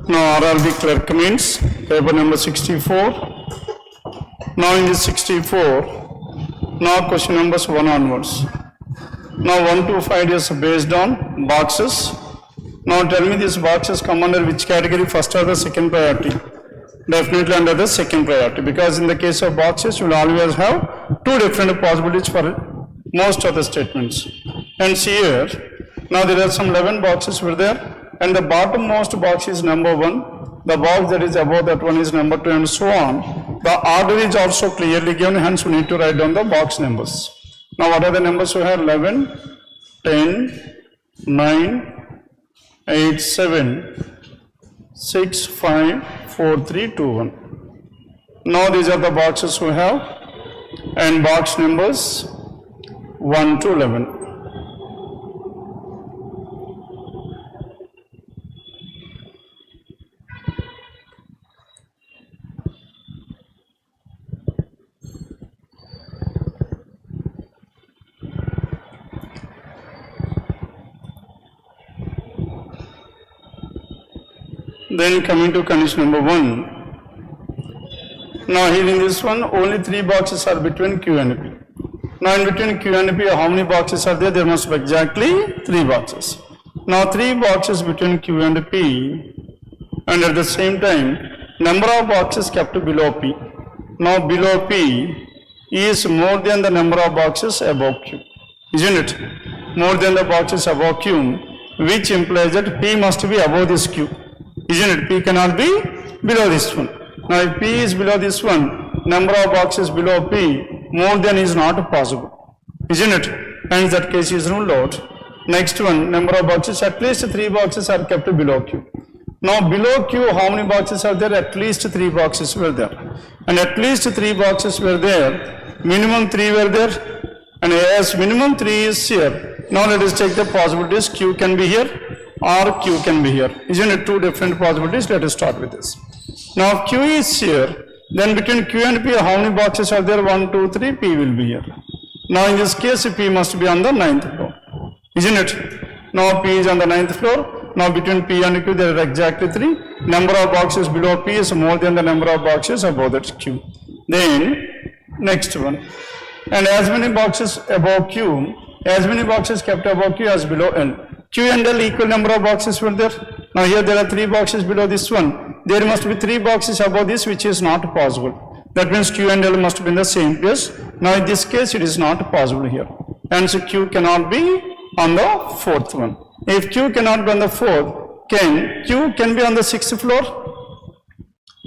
Now RRB clerk means paper number 64. Now in this 64, now question numbers 1 onwards. Now 1 to 5 is based on boxes. Now tell me these boxes come under which category, first or the second priority? Definitely under the second priority, because in the case of boxes you will always have two different possibilities for most of the statements. And see here, now there are some 11 boxes were there, and the bottommost box is number 1, the box that is above that one is number 2, and so on. The order is also clearly given, hence we need to write down the box numbers. Now what are the numbers we have? 11, 10, 9, 8, 7, 6, 5, 4, 3, 2, 1. Now these are the boxes we have, and box numbers 1 to 11. Then coming to condition number 1. Now here in this one, only 3 boxes are between Q and P. Now in between Q and P, how many boxes are there? There must be exactly 3 boxes. Now 3 boxes between Q and P, and at the same time, number of boxes kept below P. Now below P is more than the number of boxes above Q, isn't it? More than the boxes above Q, which implies that P must be above this Q. Isn't it? P cannot be below this one. Now if P is below this one, number of boxes below P more than is not possible. Isn't it? Hence that case is ruled out. Next one, number of boxes, at least 3 boxes are kept below Q. Now below Q, how many boxes are there? At least 3 boxes were there. And at least 3 boxes were there. Minimum 3 were there. And as minimum 3 is here, now let us check the possibilities. Q can be here, or Q can be here. Isn't it? 2 different possibilities. Let us start with this. Now if Q is here, then between Q and P, how many boxes are there? 1, 2, 3, P will be here. Now in this case, P must be on the 9th floor. Isn't it? Now P is on the 9th floor. Now between P and Q, there are exactly 3. Number of boxes below P is more than the number of boxes above that Q. Then, next one. And as many boxes above Q, as many boxes kept above Q as below L. Q and L equal number of boxes were there. Now here there are 3 boxes below this one. There must be 3 boxes above this, which is not possible. That means Q and L must be in the same place. Now in this case it is not possible here. And so Q cannot be on the 4th one. If Q cannot be on the 4th, Q can be on the 6th floor?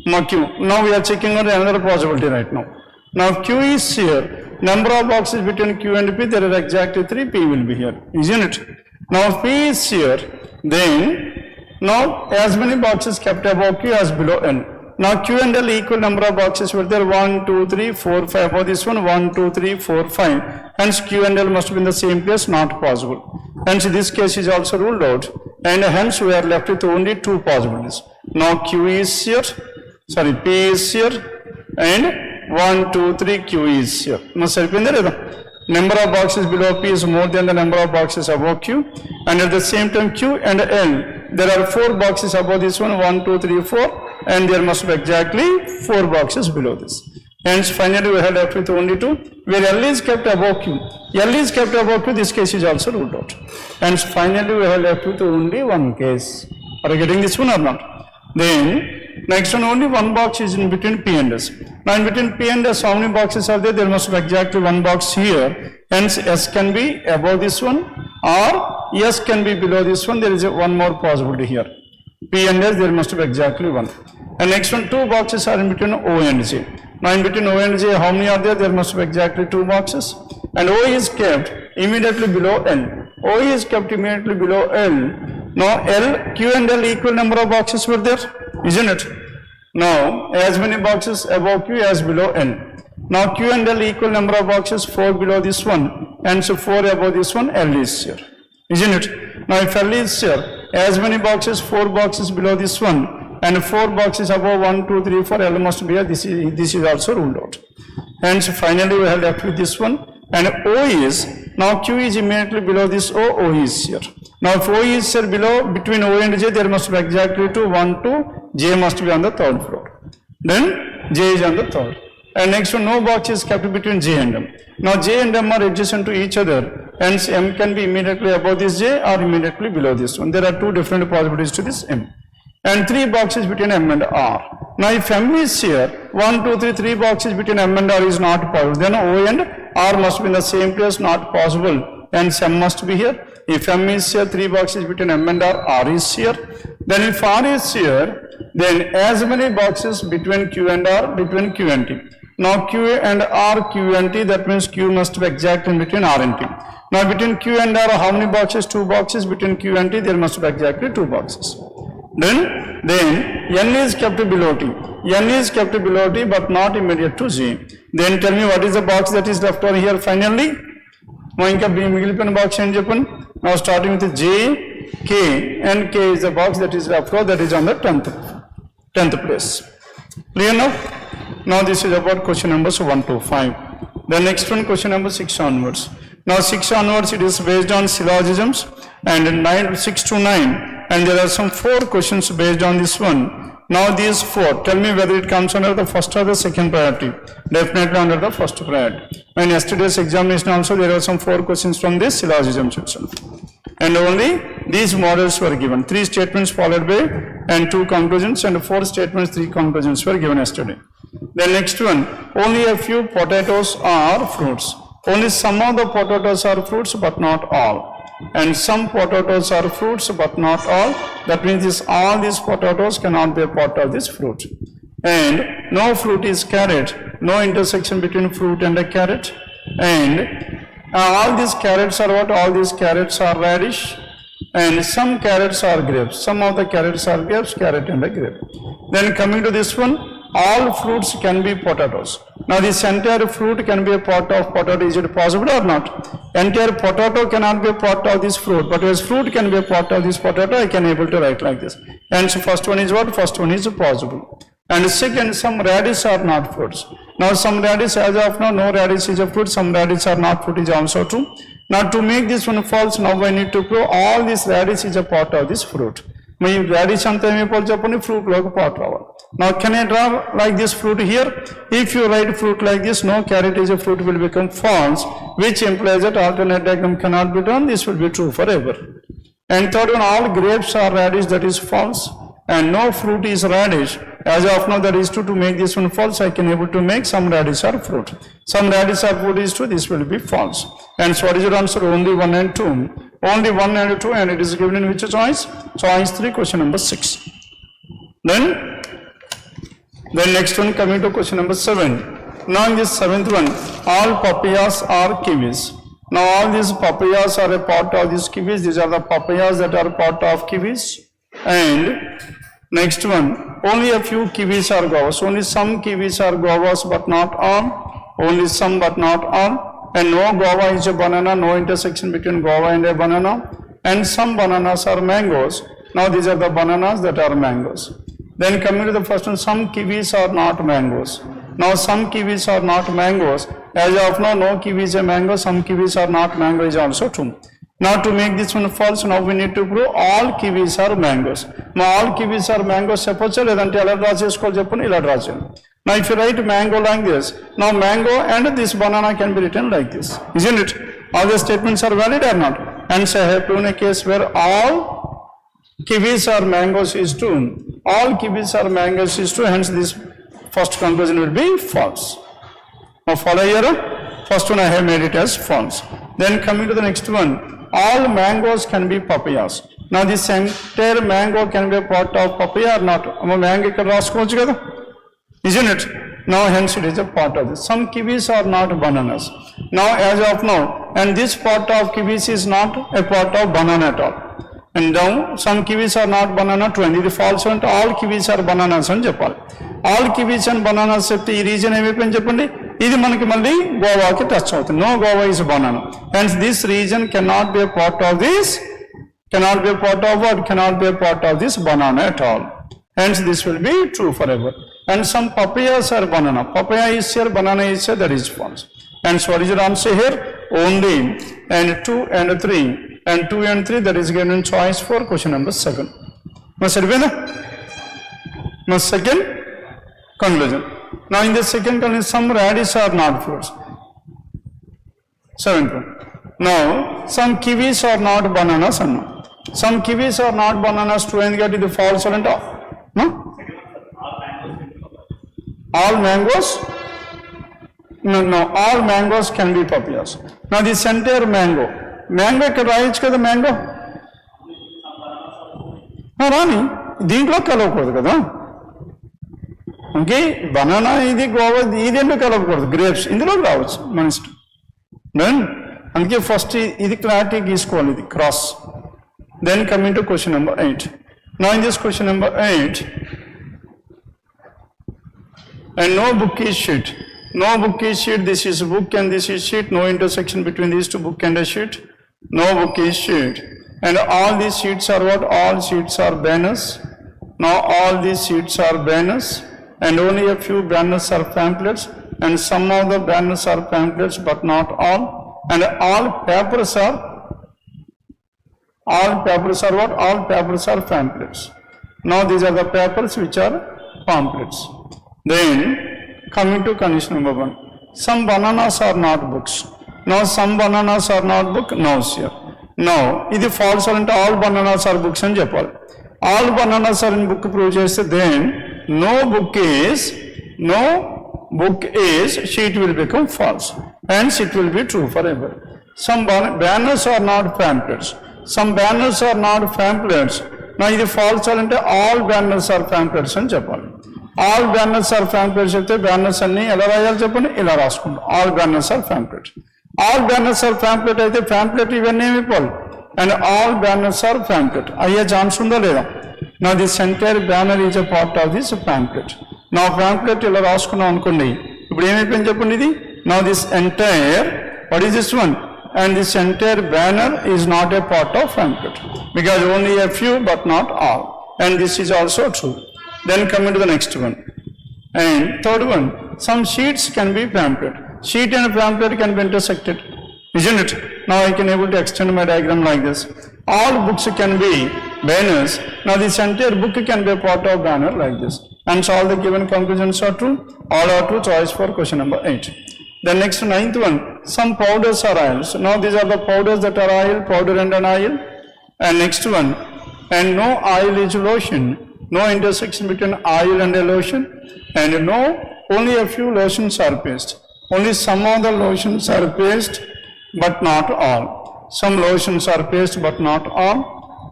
No Q. Now we are checking on another possibility right now. Now Q is here. Number of boxes between Q and P, there are exactly 3, P will be here. Isn't it? Now if P is here, then now as many boxes kept above Q as below N. Now Q and L equal number of boxes were there. 1, 2, 3, 4, 5. Above this one, 1, 2, 3, 4, 5. Hence Q and L must be in the same place, not possible. Hence this case is also ruled out, and hence we are left with only 2 possibilities. Now Q is here, P is here, and 1, 2, 3, Q is here. Now number of boxes below P is more than the number of boxes above Q, and at the same time Q and L, there are 4 boxes above this one, 1, 2, 3, 4, and there must be exactly 4 boxes below this. Hence finally we are left with only 2, where L is kept above Q. L is kept above Q, this case is also ruled out. Hence finally we are left with only 1 case. Are you getting this one or not? Then next one, only 1 box is in between P and S. Now in between P and S, how many boxes are there? There must be exactly 1 box here. Hence S can be above this one, or S can be below this one. There is one more possibility here. P and S, there must be exactly 1. And next one, 2 boxes are in between O and J. Now in between O and J, how many are there? There must be exactly 2 boxes. And O is kept immediately below L. O is kept immediately below L. Now Q and L equal number of boxes were there, isn't it? Now as many boxes above Q as below N. Now Q and L equal number of boxes, 4 below this one, and so 4 above this one, L is here, isn't it? Now if L is here, as many boxes, 4 boxes below this one, and 4 boxes above 1, 2, 3, 4, L must be here. This is also ruled out. Hence finally we have left with this one, and O is, now Q is immediately below this O, O is here. Now if O is here below, between O and J, there must be exactly 2, 1, 2, J must be on the third floor. Then J is on the third. And next one, no box is kept between J and M. Now J and M are adjacent to each other, hence M can be immediately above this J or immediately below this one. There are two different possibilities to this M. And 3 boxes between M and R. Now if M is here, 1, 2, 3, 3 boxes between M and R is not possible. Then O and R must be in the same place, not possible. Hence M must be here. If M is here, 3 boxes between M and R is here. Then if R is here, then as many boxes between Q and R, between Q and T. Now Q and R, Q and T, that means Q must be exact in between R and T. Now between Q and R, how many boxes? 2 boxes. Between Q and T, there must be exactly 2 boxes. Then N is kept below T. N is kept below T but not immediate to J. Then tell me what is the box that is left over here finally? Box now starting with J, K, and K is the box that is left over, that is on the 10th place. Clear now? Now this is about question numbers 1 to 5. The next one, question number 6 onwards. Now 6 onwards, it is based on syllogisms, and 6 to 9. And there are some 4 questions based on this one. Now these 4, tell me whether it comes under the first or the second priority. Definitely under the first priority. In yesterday's examination also, there are some 4 questions from this syllogisms itself. And only these models were given. 3 statements followed by and 2 conclusions, and 4 statements, 3 conclusions were given yesterday. The next one, only a few potatoes are fruits. Only some of the potatoes are fruits but not all. And some potatoes are fruits but not all. That means all these potatoes cannot be a part of this fruit. And no fruit is carrot, no intersection between fruit and a carrot. And all these carrots are what? All these carrots are radish. And some carrots are grapes. Some of the carrots are grapes, carrot and a grape. Then coming to this one, all fruits can be potatoes. Now this entire fruit can be a part of potato. Is it possible or not? Entire potato cannot be a part of this fruit, but as fruit can be a part of this potato, I can able to write like this. And so first one is what? First one is possible. And second, some radish are not fruits. Now some radish, as of now, no radish is a fruit. Some radish are not fruit is also true. Now to make this one false, now I need to prove all this radish is a part of this fruit. My radish anta emi fruit log part raval. Now can I draw like this fruit here? If you write fruit like this, no carrot is a fruit will become false, which implies that alternate diagram cannot be done. This will be true forever. And third one, all grapes are radish, that is false. And no fruit is radish. As of now, that is true. To make this one false, I can able to make some radish are fruit. Some radish are fruit is true. This will be false. And so what is your answer? Only 1 and 2. Only 1 and 2, and it is given in which choice? Choice 3, question number 6. Then next one, coming to question number 7. Now in this 7th one, all papayas are kiwis. Now all these papayas are a part of these kiwis. These are the papayas that are part of kiwis. And next one, only a few kiwis are guavas. Only some kiwis are guavas but not all. Only some but not all. And no guava is a banana, no intersection between guava and a banana. And some bananas are mangoes. Now these are the bananas that are mangoes. Then coming to the first one, some kiwis are not mangoes. Now some kiwis are not mangoes. As of now, no kiwi is a mango, some kiwis are not mango is also true. Now to make this one false, now we need to prove all kiwis are mangoes. Now all kiwis are mangoes, suppose ledante ela draw chesuko cheppani ila draw cheyandi. Now if you write mango like this, now mango and this banana can be written like this, isn't it? All the statements are valid or not? And so I have proven a case where all kiwis are mangoes is true. All kiwis are mangoes is true, hence this first conclusion will be false. Now follow here, first one I have made it as false. Then coming to the next one, all mangoes can be papayas. Now this entire mango can be a part of papaya or not? Mango ikkada raskochu kada, isn't it? Now hence it is a part of this. Some kiwis are not bananas. Now as of now, and this part of kiwis is not a part of banana at all. And now some kiwis are not banana true, and it is false and all kiwis are bananas and cheppali. All kiwis and bananas చెప్తే ఈ reason ఏమైపోయింది చెప్పండి, ఇది మనకి మళ్ళీ గోవాకి touch అవుతుంది. No Goa is banana. Hence this region cannot be a part of this, cannot be a part of what? Cannot be a part of this banana at all. Hence this will be true forever. And some papayas are banana. Papaya is here, banana is here, that is false. And so what is your answer here? Only and 2 and 3. and 2 and 3, that is given choice for question number 7. Now, second conclusion. Now, in the second conclusion, some radish are not fruits. 7th one. Now, some kiwis are not bananas. Some kiwis are not bananas. To and get the false or no? All mangoes? No, all mangoes can be papayas. Now, this entire mango ఇక్కడ రాయొచ్చు కదా mango రాని దీంట్లో కలవకూడదు కదా okay banana ఇది గోవా ఇది ఎందుకు కలవకూడదు grapes ఇందులో రావచ్చు మన ఇష్టం దెన్ అందుకే ఫస్ట్ ఇది క్లారిటీ గీసుకోవాలి ఇది cross then coming to question number 8 now in this question number 8 and no book is sheet. No book is sheet, this is book and this is sheet, no intersection between these two, book and a sheet. No book is sheet. And all these sheets are what? All sheets are banners. Now all these sheets are banners and only a few banners are pamphlets and some of the banners are pamphlets but not all. And all papers are what? All papers are pamphlets. Now these are the papers which are pamphlets. Then coming to condition number 1, some bananas are not books. Now some bananas are not book. No, sir. Now ఇది false అంటే all bananas are books అని చెప్పాలి. All bananas are in book prove చేస్తే then no book is sheet will become false. Hence it will be true forever. Some banners are not pamphlets. Some banners are not pamphlets. Now ఇది false అంటే all banners are pamphlets అని చెప్పాలి. All banners are pamphlets చెప్తే banners అన్ని ఎలా రాయాలి చెప్పండి ఇలా రాసుకుంటాం all banners are pamphlets. All banners are pamphlet అయితే pamphlet ఇవన్నీ ఏమిపోవాలి and all banners are pamphlet అయ్యే ఛాన్స్ ఉందా లేదా now this entire banner is a part of this pamphlet. now pamphlet ఇలా రాసుకున్నాం అనుకోండి ఇప్పుడు ఏమైపోయింది చెప్పండి ఇది now this entire what is this one and this entire banner is not a part of pamphlet because only a few but not all and this is also true. Then coming to the next one and third one, some sheets can be pamphlet. Sheet and pamphlet can be intersected, isn't it? Now I can able to extend my diagram like this. All books can be banners. Now this entire book can be a part of banner like this. And so all the given conclusions are true. All are true. Choice for question number 8. The next 9th one, some powders are oils. Now these are the powders that are oil, powder and an oil. And next one, and no oil is lotion. No intersection between oil and a lotion, and no, only a few lotions are paste. Only some of the lotions are paste, but not all. Some lotions are paste, but not all.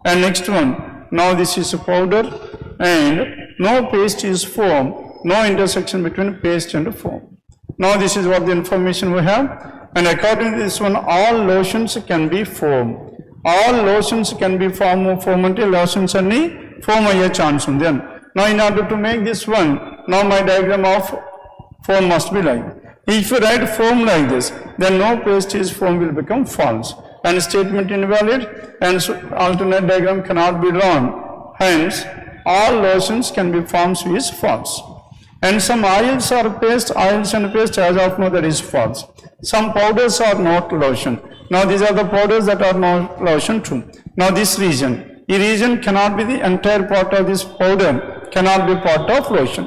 And next one, now this is a powder, and no paste is foam. No intersection between paste and foam. Now this is what the information we have, and according to this one, all lotions can be foam. All lotions can be foam until lotions are form a chance on them. Now in order to make this one, now my diagram of foam must be like. If you write foam like this, then no paste is foam will become false and statement invalid and so alternate diagram cannot be drawn. Hence all lotions can be formed is false. And some oils are paste, oils and paste as of now that is false. Some powders are not lotion. Now these are the powders that are not lotion true. Now this region cannot be the entire part of this powder, cannot be part of lotion.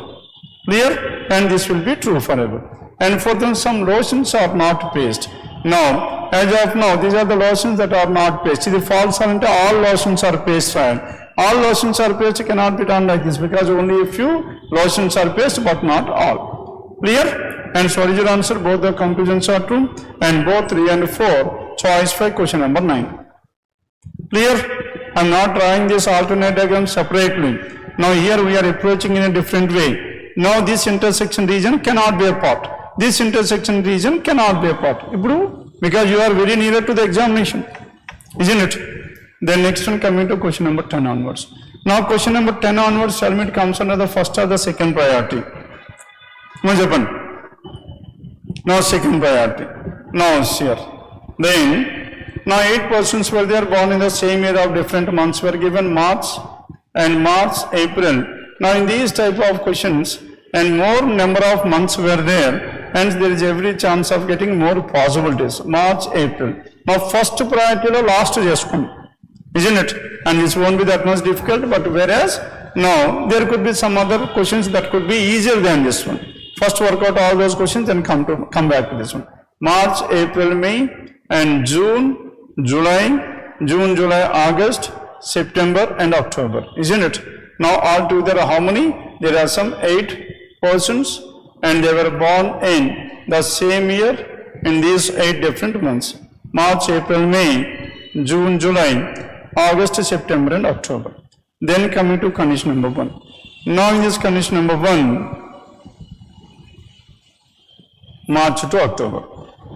Clear? And this will be true forever. And for them, some lotions are not paste. Now, as of now, these are the lotions that are not paste. The false are into all lotions are paste. All lotions are paste cannot be done like this because only a few lotions are paste, but not all. Clear? And so is your answer. Both the conclusions are true, and both 3 and 4 choice for question number 9. Clear? I am not drawing this alternate diagram separately. Now here we are approaching in a different way. Now this intersection region cannot be a part. This intersection region cannot be a part. Because you are very near to the examination, isn't it? Then next one coming to question number 10 onwards. Now question number 10 onwards, tell me it comes under the first or the second priority. What's happened? Now second priority. Now here. Then now 8 persons were there born in the same year of different months were given March, April. Now in these type of questions and more number of months were there, hence there is every chance of getting more possibilities. March, April. Now first priority lo last cheskondi, isn't it? And this won't be that much difficult, but whereas now there could be some other questions that could be easier than this one. First work out all those questions, then come back to this one. March, April, May, and June, July, August, September, and October, isn't it? Now altogether how many? There are some 8 persons, and they were born in the same year in these 8 different months. March, April, May, June, July, August, September, and October. Then coming to condition number 1. Now in this condition number 1, March to October.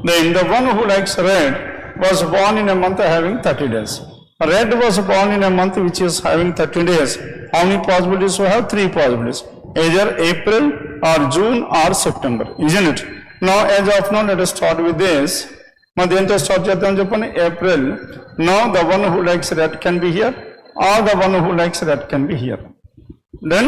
Then the one who likes red was born in a month having 30 days. Red was born in a month which is having 30 days. How many possibilities we have? 3 possibilities. Either April or June or September, isn't it? Now as of now, let us start with this. Now then to start April. Now the one who likes red can be here, or the one who likes red can be here. Then,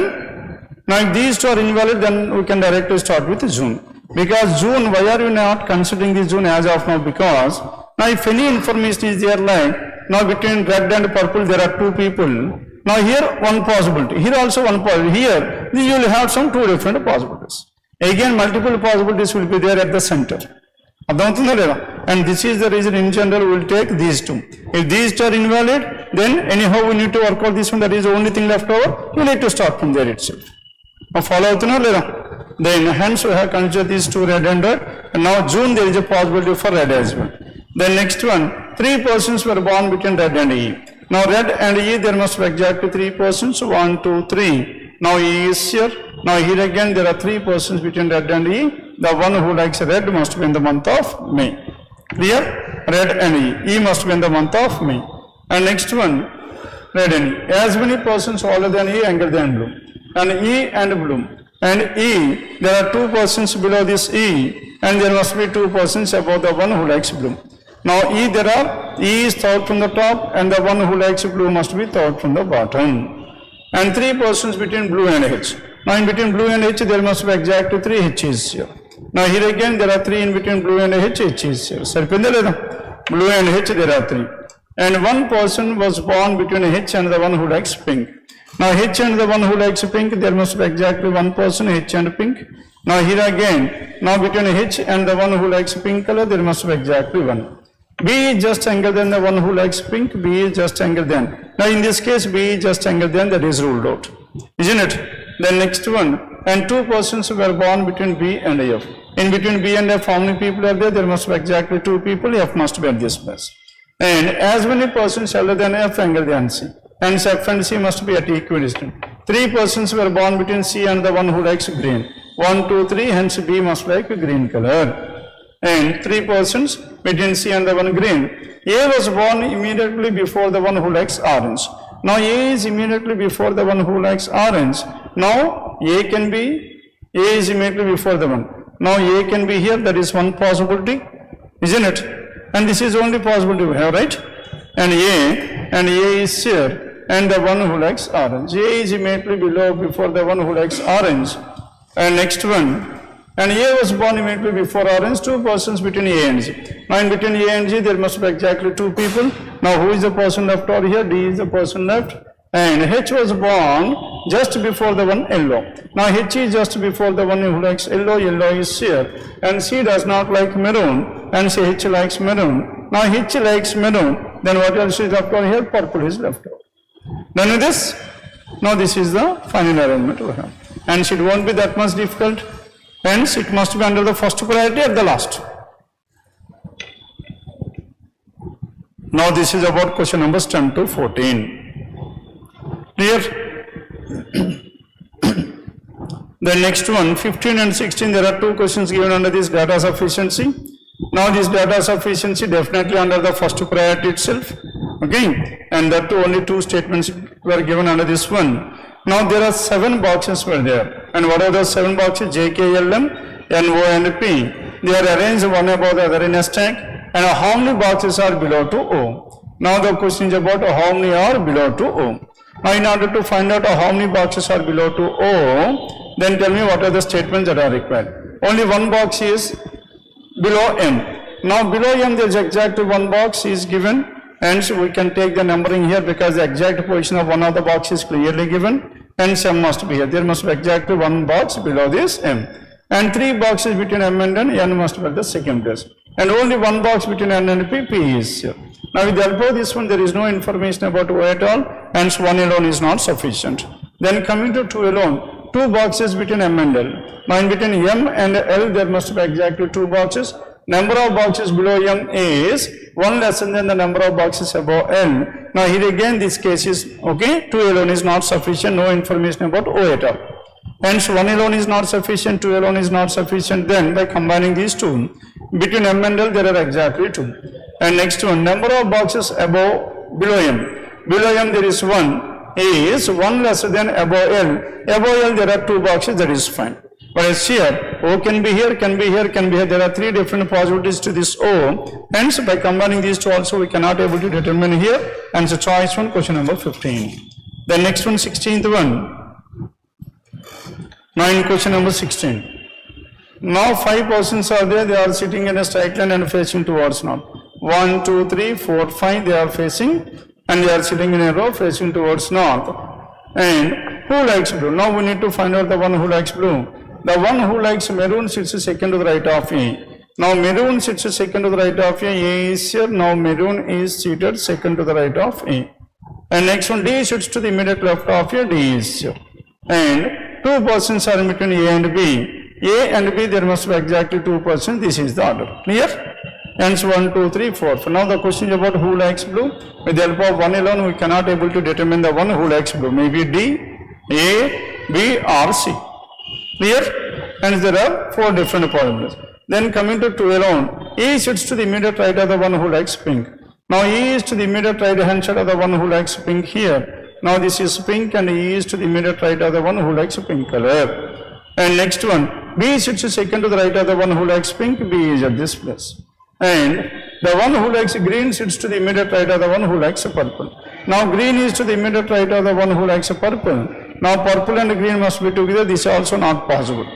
now if these two are invalid, then we can directly start with June. Because June, why are you not considering this June as of now? Because now if any information is there, like now between red and purple there are 2 people. Now here one possibility, here also one possibility, here you will have some 2 different possibilities. Again multiple possibilities will be there at the center. And this is the reason in general we will take these 2. If these 2 are invalid, then anyhow we need to work out this one, that is the only thing left over. You need to start from there itself. Now follow then hence we have considered these 2, red and red, and now June there is a possibility for red as well. Then next one, 3 persons were born between red and E. Now red and E, there must be exactly 3 persons, 1, 2, 3. Now E is here. Now here again there are 3 persons between red and E. The one who likes red must be in the month of May. Clear? Red and E. E must be in the month of May. And next one, red and E. As many persons older than E, younger than blue. And E and blue. And E, there are 2 persons below this E, and there must be 2 persons above the one who likes blue. Now E, E is third from the top, and the one who likes blue must be third from the bottom. And 3 persons between blue and H. Now in between blue and H, there must be exactly 3 H's here. Now here again, there are 3 in between blue and H, H is here. Blue and H, there are 3. And 1 person was born between H and the one who likes pink. Now H and the one who likes pink, there must be exactly 1 person, H and pink. Now here again, now between H and the one who likes pink color, there must be exactly 1. B is just younger than the one who likes pink, B is just younger than. Now in this case, B is just younger than, that is ruled out, isn't it? Then next one, and 2 persons were born between B and F. In between B and F, how many people are there? There must be exactly 2 people, F must be at this place. And as many persons older than F, younger than C. Hence F and C must be at equidistant. 3 persons were born between C and the one who likes green. 1, 2, 3, hence B must like green color. And 3 persons between C and the one green. A was born immediately before the one who likes orange. Now A is immediately before the one who likes orange. Now A is immediately before the one. Now A can be here, that is one possibility, isn't it? And this is only possibility we have, right? And A is here, and the one who likes orange. A is immediately below before the one who likes orange. And next one, and A was born immediately before orange, 2 persons between A and G. Now in between A and G, there must be exactly 2 people. Now who is the person left over here? D is the person left. And H was born just before the one yellow. Now H is just before the one who likes yellow, yellow is here. And C does not like maroon, and C H likes maroon. Now H likes maroon, then what else is left over here? Purple is left over. Done with this? Now this is the final arrangement we have. And it won't be that much difficult. Hence it must be under the first priority at the last. Now this is about question numbers 10 to 14. Clear? The next one, 15 and 16, there are 2 questions given under this data sufficiency. Now this data sufficiency definitely under the first priority itself. Okay, and that too only 2 statements were given under this one. Now there are 7 boxes were there. And what are those 7 boxes? J, K, L, M, N, O and P. They are arranged one above the other in a stack. And how many boxes are below to O? Now the question is about how many are below to O. Now in order to find out how many boxes are below to O, then tell me what are the statements that are required. Only 1 box is below M. Now below M there is exactly one box is given, hence we can take the numbering here because the exact position of one of the boxes is clearly given, hence M must be here. There must be exactly one box below this M. And 3 boxes between M and N must be at the second place. And only one box between N and P is here. Now with the help of this one, there is no information about O at all, hence 1 alone is not sufficient. Then coming to 2 alone, 2 boxes between M and L. Now in between M and L, there must be exactly 2 boxes. Number of boxes below M is 1 less than the number of boxes above L. Now here again this case is okay, 2 alone is not sufficient, no information about O at all. Hence 1 alone is not sufficient, 2 alone is not sufficient. Then by combining these two, between M and L there are exactly 2. And next one, number of boxes below M. Below M there is 1, is 1 less than above L. Above L there are 2 boxes, that is fine. But as here, O can be here, can be here, can be here. There are 3 different possibilities to this O. Hence, by combining these two also, we cannot able to determine here. And so choice 1, question number 15. The next one, 16th one. Now in question number 16. Now 5 persons are there. They are sitting in a straight line and facing towards north. 1, 2, 3, 4, 5. They are facing and they are sitting in a row facing towards north. And who likes blue? Now we need to find out the one who likes blue. The one who likes maroon sits second to the right of A. Now maroon sits second to the right of A. A is here. Now maroon is seated second to the right of A. And next one, D sits to the immediate left of A. D is here. And 2 persons are in between A and B. A and B, there must be exactly 2 persons. This is the order. Clear? Hence 1, 2, 3, 4. So now the question is about who likes blue. With the help of 1 alone, we cannot able to determine the one who likes blue. Maybe D, A, B or C. Clear? Hence there are 4 different possibilities. Then coming to 2 alone, E sits to the immediate right of the one who likes pink. Now E is to the immediate right hand side of the one who likes pink here. Now this is pink and E is to the immediate right of the one who likes pink color. And next one, B sits second to the right of the one who likes pink. B is at this place. And the one who likes green sits to the immediate right of the one who likes purple. Now green is to the immediate right of the one who likes purple. Now purple and green must be together. This is also not possible.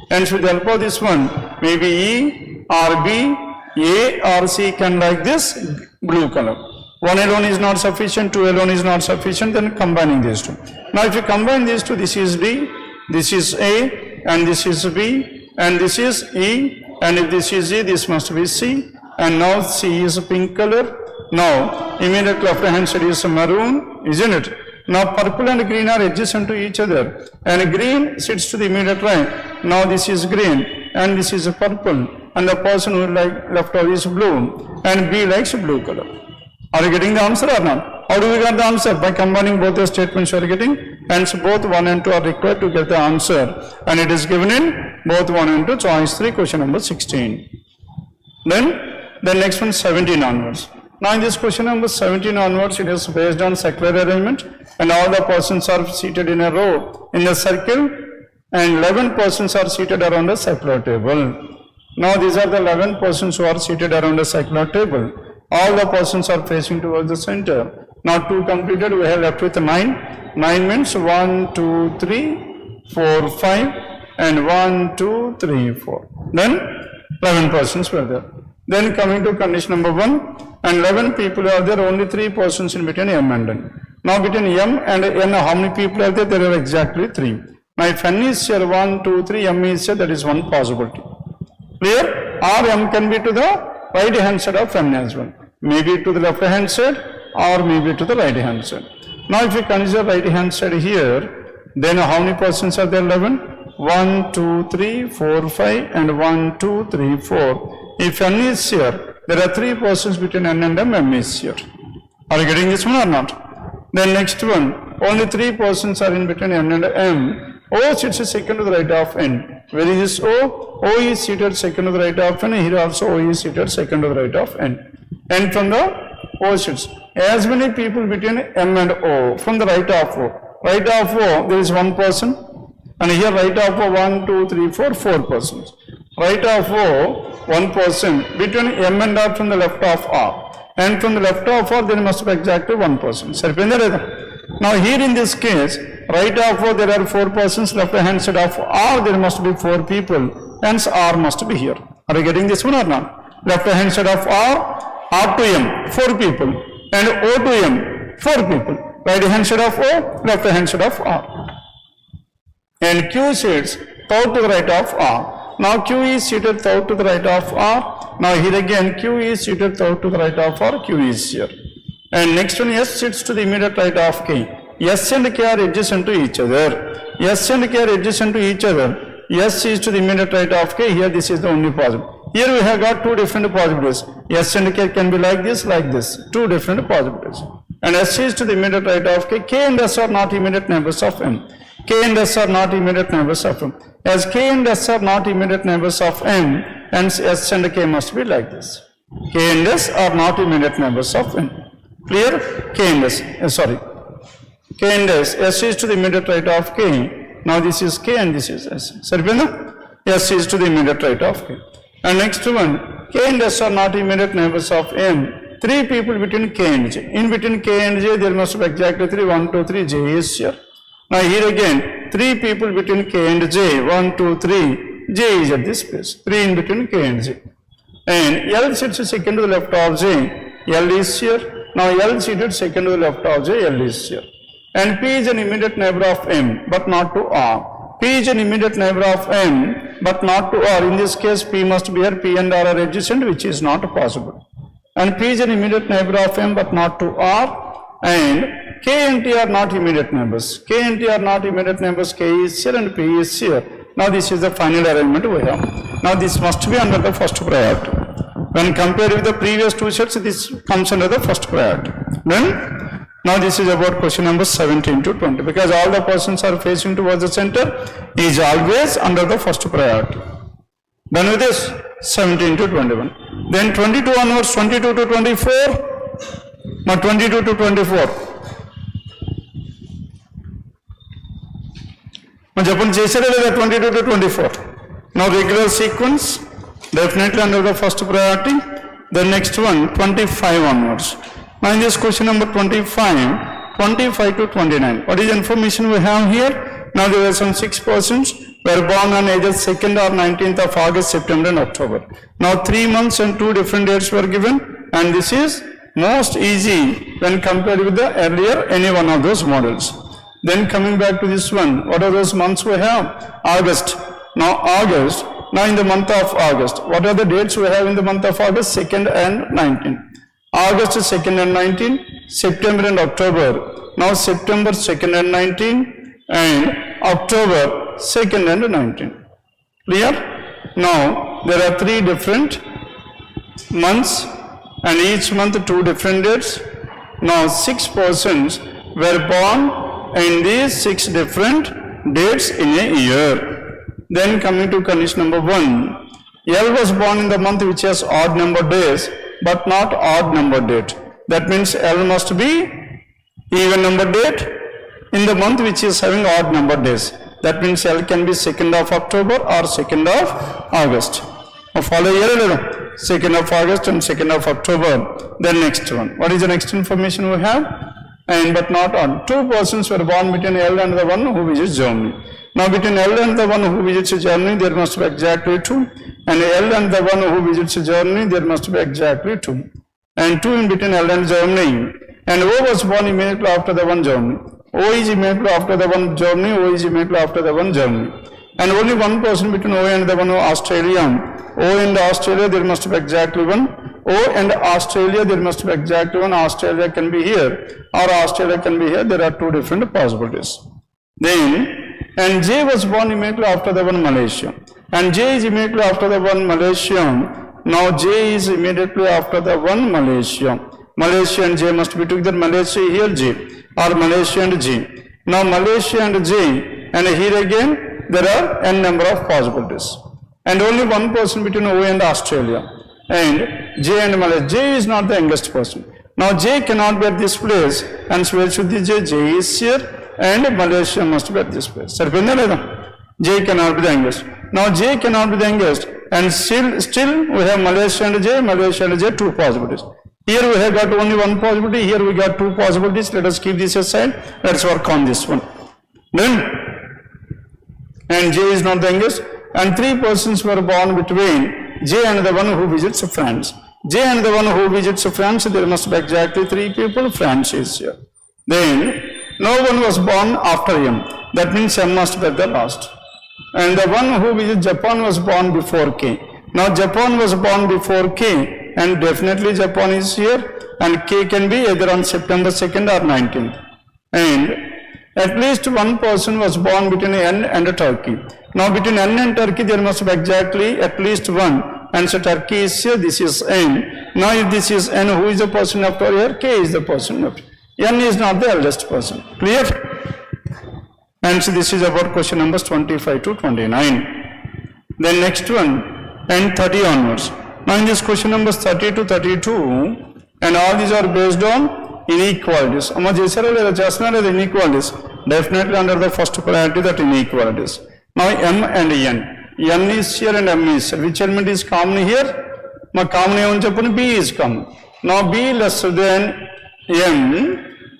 And with the help of this one, maybe E or B, A or C can like this blue color. 1 alone is not sufficient, 2 alone is not sufficient, then combining these two. Now if you combine these two, this is D, this is A, and this is B, and this is E, and if this is E, this must be C, and now C is pink color. Now immediate left hand side is maroon, isn't it? Now purple and green are adjacent to each other, and green sits to the immediate right. Now this is green, and this is purple, and the person who left out is blue, and B likes blue color. Are you getting the answer or not? How do we get the answer? By combining both the statements you are getting. Hence both 1 and 2 are required to get the answer. And it is given in both 1 and 2, choice 3, question number 16. Then the next one, 17 onwards. Now in this question number 17 onwards, it is based on circular arrangement. And all the persons are seated in a row in the circle. And 11 persons are seated around a circular table. Now these are the 11 persons who are seated around a circular table. All the persons are facing towards the center. Now 2 completed, we have left with 9. 9 means 1, 2, 3, 4, 5 and 1, 2, 3, 4. Then 11 persons were there. Then coming to condition number 1, and 11 people are there, only 3 persons in between M and N. Now between M and N, how many people are there? There are exactly 3. Now if N is here 1, 2, 3, M is here, that is one possibility. Clear? Or M can be to the right hand side of N as well. Maybe to the left hand side or maybe to the right hand side. Now if you consider right hand side here, then how many persons are there? 11? 1, 2, 3, 4, 5 and 1, 2, 3, 4. If N is here, there are 3 persons between N and M, M is here. Are you getting this one or not? Then next one, only 3 persons are in between N and M. O sits second to the right of N. Where is this O? O is seated second to the right of N. Here also O is seated second to the right of N. And from the O sits as many people between M and O from the right of O. Right of O, there is 1 person. And here right of O, 1, 2, 3, 4, 4 persons. Right of O, 1 person. Between M and R from the left of R. And from the left of R, there must be exactly 1 person. Now here in this case, right of O, there are 4 persons. Left hand side of R, there must be 4 people. Hence R must be here. Are you getting this one or not? left hand side of R to M, 4 people, and O to M, 4 people, right hand side of O, left hand side of R. And Q sits third to the right of R. Now Q is seated third to the right of R. Now here again Q is seated third to the right of R, Q is here. And next one, S sits to the immediate right of K. S and K are adjacent to each other. S and K are adjacent to each other. S is to the immediate right of K. Here this is the only possible. Here we have got two different possibilities. S and K can be like this, two different possibilities. And S is to the immediate right of K. K and S are not immediate neighbors of M. K and S are not immediate neighbors of M. As K and S are not immediate neighbors of M, and S and K must be like this. K and S are not immediate neighbors of M. Clear? K and S, K and S, S is to the immediate right of K. Now this is K and this is S. Saripenda? S is to the immediate right of K. And next one, K and S are not immediate neighbors of M. 3 people between K and J. In between K and J, there must be exactly 3. 1, 2, 3. J is here. Now here again, 3 people between K and J. 1, 2, 3. J is at this place. 3 in between K and J. And L sits second to the left of J. L is here. Now L seated second to the left of J. L is here. And P is an immediate neighbor of M, but not to R. P is an immediate neighbor of M, but not to R. In this case, P must be here. P and R are adjacent, which is not possible. And P is an immediate neighbor of M, but not to R. And K and T are not immediate neighbors. K and T are not immediate neighbors. K is here and P is here. Now this is the final arrangement we have. Now this must be under the first priority. When compared with the previous 2 sets, this comes under the first priority. Then, now this is about question number 17 to 20. Because all the persons are facing towards the center, is always under the first priority. Done with this? 17 to 21. Then 22 onwards, 22 to 24. Now 22 to 24. Now Japan chesare 22 to 24. Now regular sequence, definitely under the first priority. The next one, 25 onwards. Now in this question number 25, 25 to 29. What is the information we have here? Now there were some 6 persons were born on either 2nd or 19th of August, September and October. Now 3 months and 2 different dates were given, and this is most easy when compared with the earlier any one of those models. Then coming back to this one, what are those months we have? August. Now August, now in the month of August, what are the dates we have in the month of August? 2nd and 19th. August 2nd and 19th, September and October. Now September 2nd and 19th and October 2nd and 19th. Clear? Now there are 3 different months and each month 2 different dates. Now 6 persons were born in these 6 different dates in a year. Then coming to condition number 1, L was born in the month which has odd number days but not odd number date. That means L must be even number date in the month which is having odd number days. That means L can be 2nd of October or 2nd of August. Now follow here, 2nd of August and 2nd of October. Then next one. What is the next information we have? And but not odd. 2 persons were born between L and the one who visits Germany. Now between L and the one who visits Germany, there must be exactly 2. And L and the one who visits Germany, there must be exactly 2. And 2 in between L and Germany. And O was born immediately after the one Germany. O is immediately after the one Germany, O is immediately after the one Germany. And only 1 person between O and the one Australia. O and Australia, there must be exactly 1. O and Australia, there must be exactly 1. Australia can be here or Australia can be here. There are 2 different possibilities. Then, and J was born immediately after the one Malaysia. And J is immediately after the one Malaysia. Now J is immediately after the one Malaysia. Malaysia and J must be together. Malaysia here J or Malaysia and J. Now Malaysia and J, and here again there are n number of possibilities. And only 1 person between O and Australia. And J and Malaysia. J is not the youngest person. Now J cannot be at this place, and so where should the J is here. And Malaysia must be at this place. J cannot be the youngest. Now J cannot be the youngest, and still we have Malaysia and J, 2 possibilities. Here we have got only 1 possibility, here we got 2 possibilities. Let us keep this aside. Let's work on this one. Then, and J is not the youngest, and 3 persons were born between J and the one who visits France. J and the one who visits France, there must be exactly 3 people, France is here. Then, no one was born after M. That means M must be the last. And the one who visits Japan was born before K. Now Japan was born before K, and definitely Japan is here, and K can be either on September 2nd or 19th. And at least one person was born between N and Turkey. Now between N and Turkey there must be exactly at least one, and so Turkey is here, this is N. Now if this is N, who is the person after here? K is the person after. N is not the eldest person. Clear? And so this is about question numbers 25 to 29. Then next one, and 30 onwards. Now in this question numbers 30 to 32, and all these are based on inequalities. Inequalities. Definitely under the first priority, that inequalities. Now M and N. N is here and M is here. Which element is common here? My common B is common. Now B lesser than M,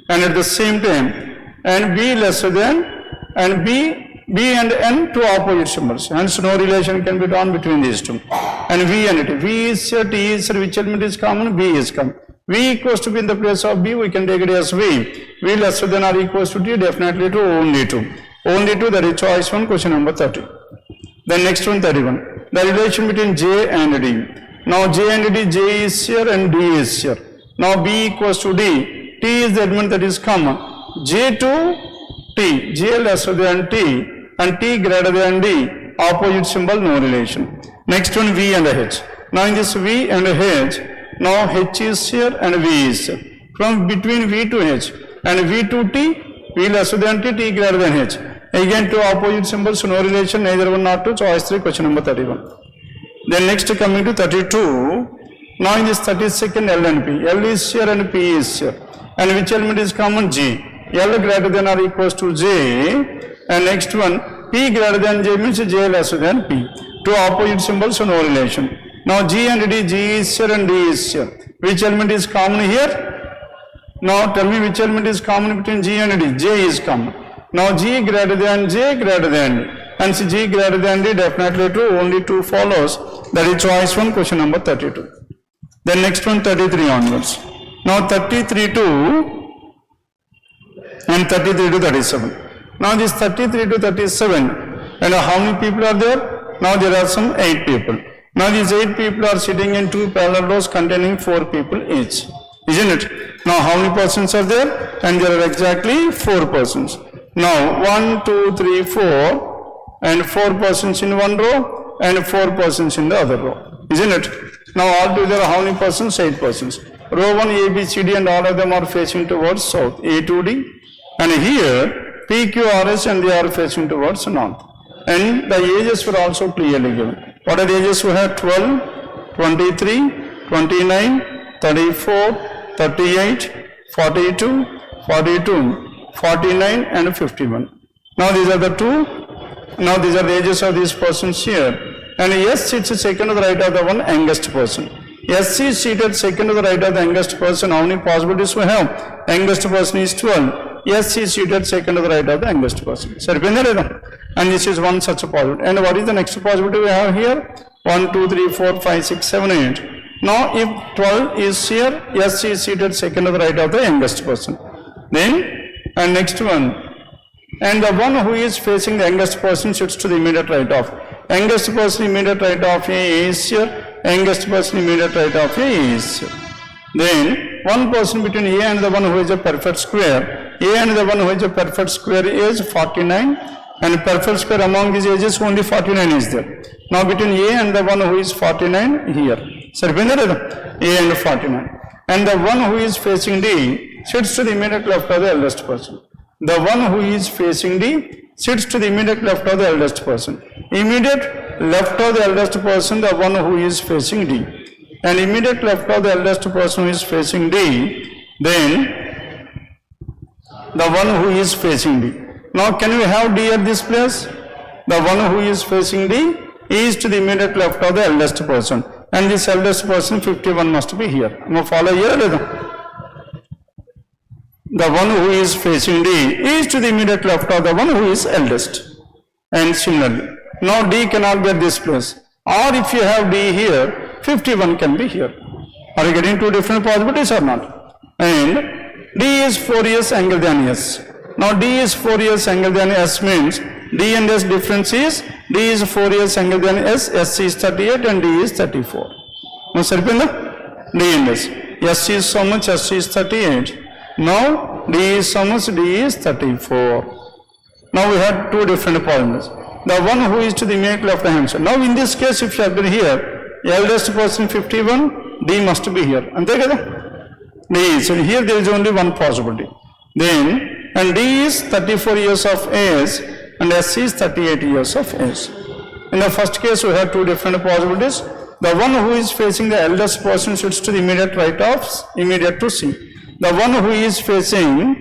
and at the same time, and B lesser than, and B and N, two opposite symbols. Hence no relation can be drawn between these two. And V and T. V is here, T is here. Which element is common? B is common. V equals to be in the place of B, we can take it as V. V lesser than or equals to T, definitely to only 2. Only 2, that is choice 1, question number 30. Then next one, 31. The relation between J and D. Now J and D, J is here and D is here. Now B equals to D. T is the element that is common. J to T, J lesser than T and T greater than D, opposite symbol, no relation. Next one, V and H. Now in this V and H, now H is here and V is here. From between V to H and V to T, V lesser than T, T greater than H. Again two opposite symbols, no relation, neither one nor two, choice 3, question number 31. Then next coming to 32, now in this 32nd L and P. L is here and P is here. And which element is common? G. L greater than or equals to J. And next one, P greater than J means J lesser than P. Two opposite symbols, so no relation. Now G and D, G is here and D is here. Which element is common here? Now tell me which element is common between G and D? J is common. Now G greater than J greater than D. And see G greater than D, definitely true, only 2 follows. That is choice 1, question number 32. Then next one, 33 onwards. Now 33 to and 33 to 37. Now this 33 to 37, and how many people are there? Now there are some 8 people. Now these 8 people are sitting in 2 parallel rows containing 4 people each. Isn't it? Now how many persons are there? And there are exactly 4 persons. Now 1, 2, 3, 4, and 4 persons in one row and 4 persons in the other row. Isn't it? Now altogether how many persons? 8 persons. Row 1, A, B, C, D, and all of them are facing towards south, A to D. And here P, Q, R, S, and they are facing towards north. And the ages were also clearly given. What are the ages we have? 12, 23, 29, 34, 38, 42, 42, 49, and 51. Now these are the two. Now these are the ages of these persons here. And S sits second to the right of the one youngest person. S is seated second to the right of the youngest person. How many possibilities we have? Youngest person is 12. S is seated second to the right of the youngest person. And this is one such a possibility. And what is the next possibility we have here? 1, 2, 3, 4, 5, 6, 7, 8. Now if 12 is here, S is seated second to the right of the youngest person. Then, and next one. And the one who is facing the youngest person sits to the immediate right of. Youngest person immediate right of A is here. Youngest person immediate right of A is here. Then one person between A and the one who is a perfect square. A and the one who is a perfect square is 49. And perfect square among these ages only 49 is there. Now between A and the one who is 49 here. So A and 49. And the one who is facing D sits to the immediate left of the eldest person. The one who is facing D sits to the immediate left of the eldest person. Immediate left of the eldest person, the one who is facing D. And immediate left of the eldest person who is facing D, then the one who is facing D. Now can we have D at this place? The one who is facing D is to the immediate left of the eldest person. And this eldest person 51 must be here. Now follow here. The one who is facing D is to the immediate left of the one who is eldest. And similarly, now D cannot be at this place. or if you have D here, 51 can be here. Are you getting two different possibilities or not? And D is 4 years angle than S. Now D is 4 years angle than S means D and S difference is D is 4 years angle than S, S is 38 and D is 34. Now saripinda? D and S. S is so much, S is 38. Now D is so much, D is 34. Now we have two different problems. The one who is to the immediate left hand side. Now in this case, if you have been here, eldest person 51, D must be here. Ante kada? D is, and here there is only one possibility. Then, and D is 34 years of age and S is 38 years of age. In the first case, we have two different possibilities. The one who is facing the eldest person sits to the immediate right of immediate to C. The one who is facing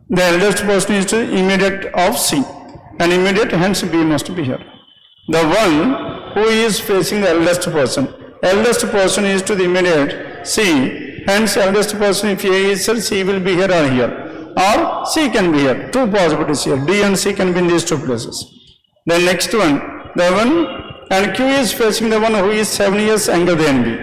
the eldest person is to the immediate of C, and immediate hence B must be here. The one who is facing the eldest person is to the immediate C, hence eldest person if A is here, C will be here or here, or C can be here. Two possibilities here, D and C can be in these two places. The next one, the one, and Q is facing the one who is 7 years angle than B,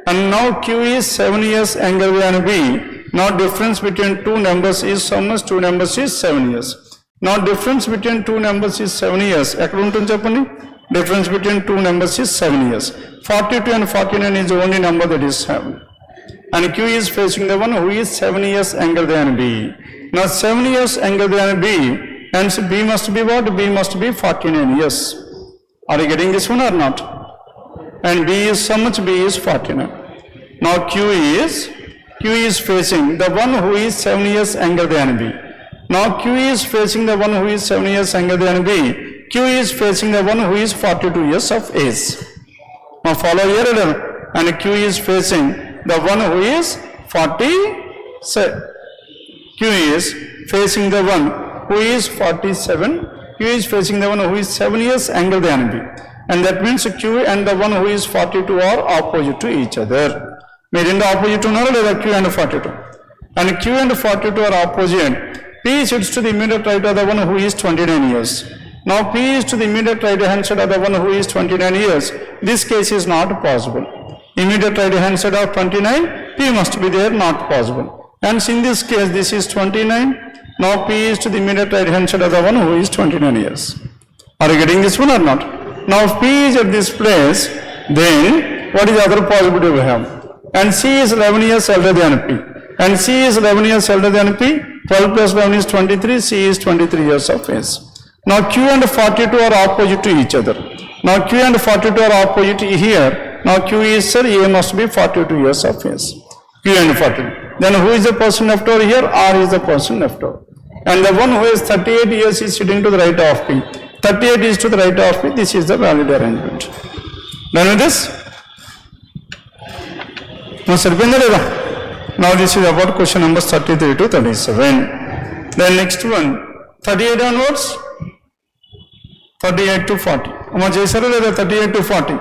and now Q is 7 years angle than B. Now difference between two numbers is how much? Two numbers is 7 years. Now difference between two numbers is 7 years. Difference between two numbers is 7 years. 42 and 49 is the only number that is 7. And Q is facing the one who is 7 years angle than B. Now 7 years angle than B, hence B must be what? B must be 49 years. Are you getting this one or not? And B is how much? B is 49. Now Q is facing the one who is 7 years angle than B. Now Q is facing the one who is 7 years angle than B. Q is facing the one who is 42 years of age. Now follow here, and Q is facing the one who is 47. Q is facing the one who is 47. Q is facing the one who is 7 years angle than B. And that means Q and the one who is 42 are opposite to each other. Made in the opposite to another Q and 42. And Q and 42 are opposite. P sits to the immediate right of the one who is 29 years. Now P is to the immediate right hand side of the one who is 29 years. This case is not possible. Immediate right hand side of 29, P must be there, not possible. And in this case, this is 29. Now P is to the immediate right hand side of the one who is 29 years. Are you getting this one or not? Now if P is at this place, then what is the other possibility we have? And C is 11 years older than P. And C is 11 years older than P. 12 plus 11 is 23. C is 23 years of age. Now Q and 42 are opposite to each other. Now Q and 42 are opposite here. Now Q is, sir, A must be 42 years of age. Q and 42. Then who is the person left over here? R is the person left over. And the one who is 38 years is sitting to the right of P. 38 is to the right of P. This is the valid arrangement. Done with this? Now this is about question number 33 to 37. Then next one, 38 onwards, 38 to 40. 38 to 40.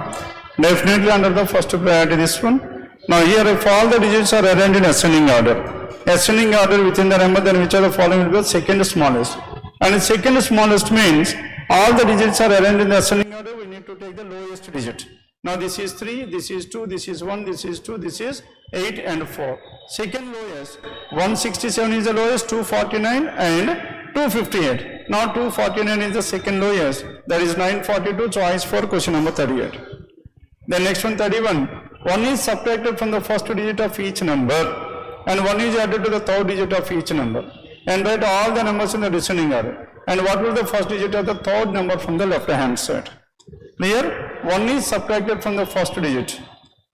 Definitely under the first priority this one. Now here if all the digits are arranged in ascending order. Ascending order within the number, then which are the following will be the second smallest. And the second smallest means all the digits are arranged in the ascending order, we need to take the lowest digit. Now this is 3, this is 2, this is 1, this is 2, this is 8 and 4. Second lowest, 167 is the lowest, 249 and 258. Now 249 is the second lowest, that is 942, choice for question number 38. The next one, 31. 1 is subtracted from the first digit of each number and 1 is added to the third digit of each number. And write all the numbers in the descending order. And what will the first digit of the third number from the left hand side? Here, 1 is subtracted from the first digit,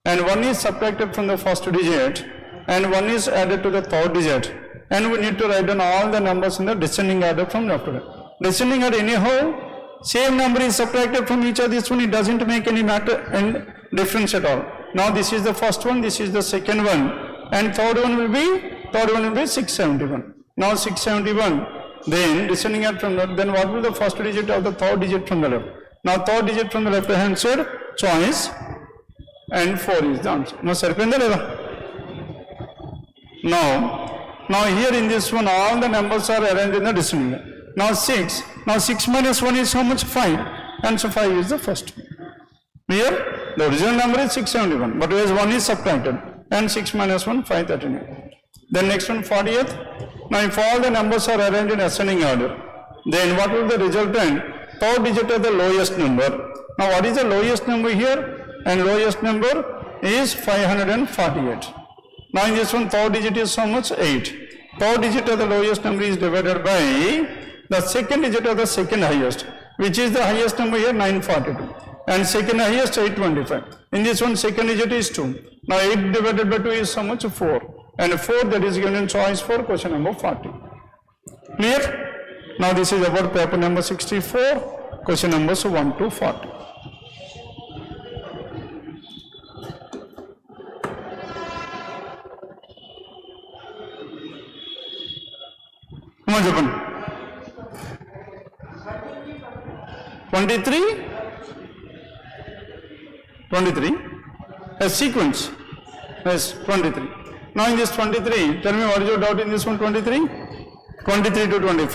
and 1 is subtracted from the first digit, and 1 is added to the third digit, and we need to write down all the numbers in the descending order from left to right. Descending order anyhow, same number is subtracted from each of this one, it doesn't make any matter and difference at all. Now this is the first one, this is the second one, and third one will be 671. Now 671, then descending order from left, then what will the first digit of the third digit from the left? Now third digit from the left hand side, choice, and 4 is the answer. Now here in this one, all the numbers are arranged in the descending order. Now 6 minus 1 is how much? 5, and so 5 is the first one. Here, the original number is 671, but as 1 is subtracted, and 6 minus 1, 539. Then next one, 40th. Now, if all the numbers are arranged in ascending order, then what will the resultant third digit of the lowest number? Now, what is the lowest number here? And lowest number is 548. Now, in this one, third digit is how much? 8. Third digit of the lowest number is divided by the second digit of the second highest, which is the highest number here, 942. And second highest, 825. In this one, second digit is 2. Now, 8 divided by 2 is how much? 4. And 4, that is given in choice for question number 40. Clear? Now, this is about paper number 64, question numbers 1 to 40. Come on, Japan. 23? 23? A sequence. Yes, 23. Now in this 23, tell me what is your doubt in this one 23? 23 to 25.